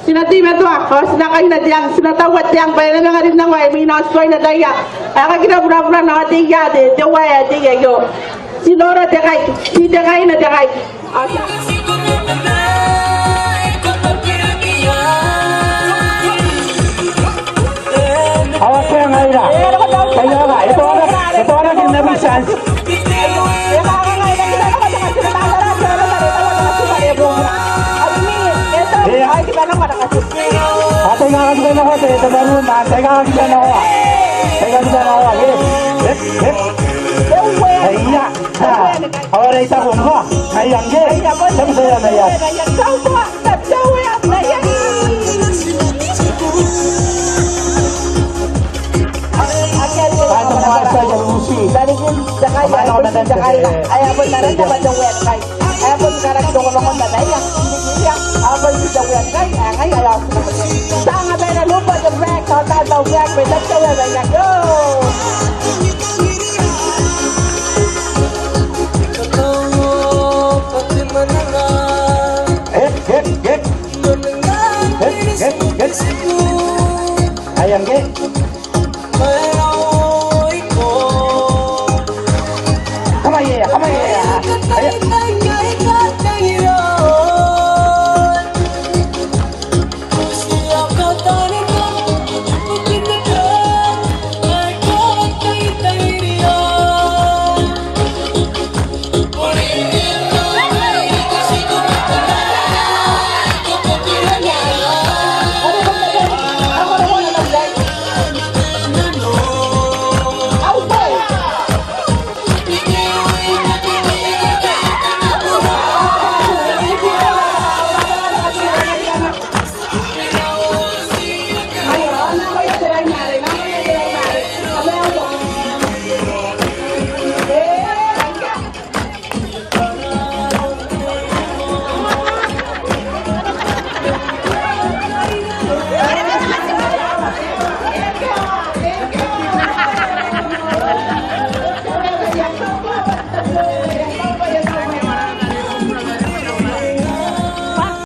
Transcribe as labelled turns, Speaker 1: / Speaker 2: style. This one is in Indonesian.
Speaker 1: Sinatime to ako, sinakay na diyang, sinatawat diyang, bayan na nga rin ng way, may nasoy na daya. Ay kaginabura-bura na ating yade, dewaya, ating yo. Sinora dekay, si dekay na dekay.
Speaker 2: Awas ko yang Aira. Kaya nga, ito orang yung nabisan. Teka kagitan ako, ito ba naman? Teka kagitan ako. Teka kagitan ako. Hip, hip. Kaya, awal na ita kong ko. Kaya nga, sabi sa'yo na yan. Paano mga sa yung musi? Paano ko na nandiyan?
Speaker 1: Ayaw mo na rin naman yung website. Ayaw mo na rin yung website. Abang sa wet kay ay ayaw ko naman. Tanga ba na lupa the back ta ta back with that way na go.
Speaker 2: Ayam ke?